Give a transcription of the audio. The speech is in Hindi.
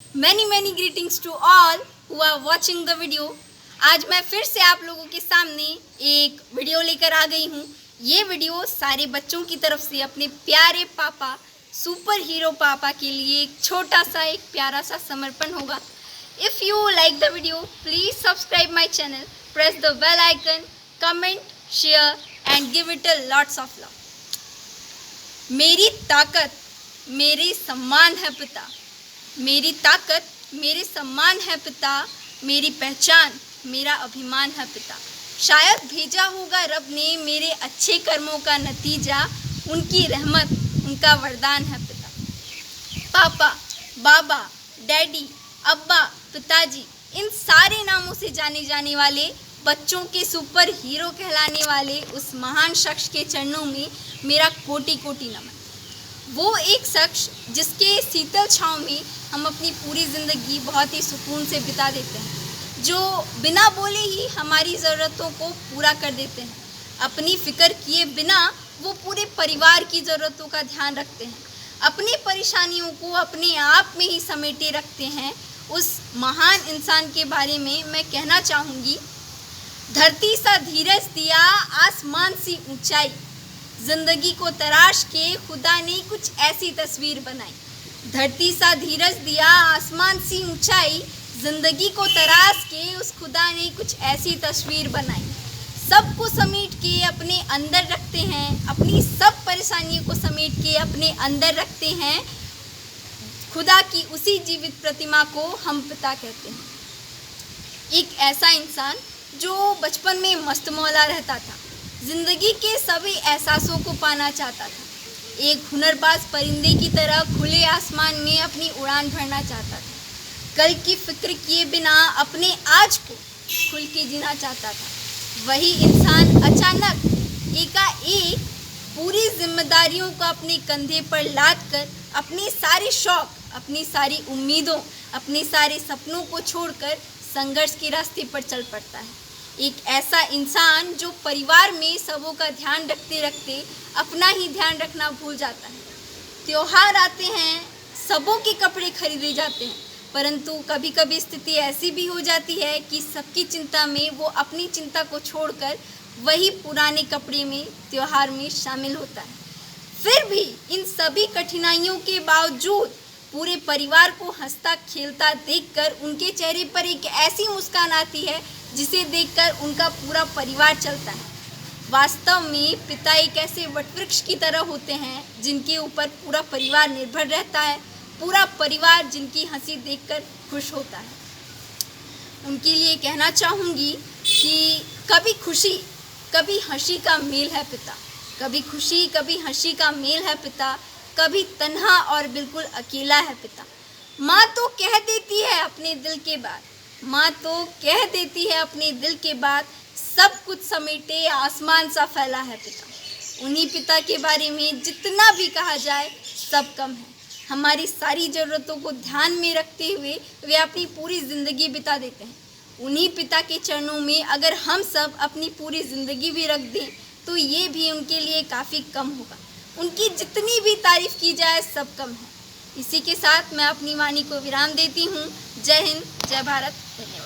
many greetings to all who are watching the video। आज मैं फिर से आप लोगों के सामने एक वीडियो लेकर आ गई हूँ। ये वीडियो सारे बच्चों की तरफ से अपने प्यारे पापा सुपर हीरो पापा के लिए एक छोटा सा एक प्यारा सा समर्पण होगा। If you like the video please subscribe my channel, press the bell icon, comment, share and give it a lots of love. मेरी ताकत मेरे सम्मान है पिता, मेरी ताकत मेरे सम्मान है पिता, मेरी पहचान मेरा अभिमान है पिता। शायद भेजा होगा रब ने मेरे अच्छे कर्मों का नतीजा, उनकी रहमत उनका वरदान है पिता। पापा, बाबा, डैडी, अब्बा, पिताजी, इन सारे नामों से जाने जाने वाले बच्चों के सुपर हीरो कहलाने वाले उस महान शख्स के चरणों में मेरा कोटि कोटि नमन। वो एक शख्स जिसके शीतल छाँव में हम अपनी पूरी ज़िंदगी बहुत ही सुकून से बिता देते हैं, जो बिना बोले ही हमारी ज़रूरतों को पूरा कर देते हैं। अपनी फ़िक्र किए बिना वो पूरे परिवार की ज़रूरतों का ध्यान रखते हैं, अपनी परेशानियों को अपने आप में ही समेटे रखते हैं। उस महान इंसान के बारे में मैं कहना चाहूँगी, धरती सा धीरज दिया आसमान सी ऊंचाई, जिंदगी को तराश के खुदा ने कुछ ऐसी तस्वीर बनाई। धरती सा धीरज दिया आसमान सी ऊंचाई, जिंदगी को तराश के उस खुदा ने कुछ ऐसी तस्वीर बनाई। सबको समेट के अपने अंदर रखते हैं, अपनी सब परेशानियों को समेट के अपने अंदर रखते हैं। खुदा की उसी जीवित प्रतिमा को हम पिता कहते हैं। एक ऐसा इंसान जो बचपन में मस्त मौला रहता था, जिंदगी के सभी एहसासों को पाना चाहता था, एक हुनरबाज परिंदे की तरह खुले आसमान में अपनी उड़ान भरना चाहता था, कल की फिक्र किए बिना अपने आज को खुल के जीना चाहता था। वही इंसान अचानक एकाएक पूरी जिम्मेदारियों को अपने कंधे पर लाद कर अपने सारे शौक, अपनी सारी उम्मीदों, अपने सारे सपनों को छोड़कर संघर्ष के रास्ते पर चल पड़ता है। एक ऐसा इंसान जो परिवार में सबों का ध्यान रखते रखते अपना ही ध्यान रखना भूल जाता है। त्योहार आते हैं, सबों के कपड़े खरीदे जाते हैं, परंतु कभी कभी स्थिति ऐसी भी हो जाती है कि सबकी चिंता में वो अपनी चिंता को छोड़कर वही पुराने कपड़े में त्योहार में शामिल होता है। फिर भी इन सभी कठिनाइयों के बावजूद पूरे परिवार को हंसता खेलता देखकर उनके चेहरे पर एक ऐसी मुस्कान आती है जिसे देखकर उनका पूरा परिवार चलता है। वास्तव में पिता एक ऐसे वटवृक्ष की तरह होते हैं जिनके ऊपर पूरा परिवार निर्भर रहता है, पूरा परिवार जिनकी हंसी देखकर खुश होता है। उनके लिए कहना चाहूँगी कि कभी खुशी कभी हंसी का मेल है पिता, कभी खुशी कभी हंसी का मेल है पिता, कभी तन्हा और बिल्कुल अकेला है पिता। माँ तो कह देती है अपने दिल के बात, माँ तो कह देती है अपने दिल के बात, सब कुछ समेटे आसमान सा फैला है पिता। उन्हीं पिता के बारे में जितना भी कहा जाए सब कम है। हमारी सारी ज़रूरतों को ध्यान में रखते हुए वे अपनी पूरी ज़िंदगी बिता देते हैं। उन्हीं पिता के चरणों में अगर हम सब अपनी पूरी ज़िंदगी भी रख दें तो ये भी उनके लिए काफ़ी कम होगा। उनकी जितनी भी तारीफ़ की जाए सब कम है। इसी के साथ मैं अपनी वाणी को विराम देती हूँ। जय हिंद, जय भारत, धन्यवाद।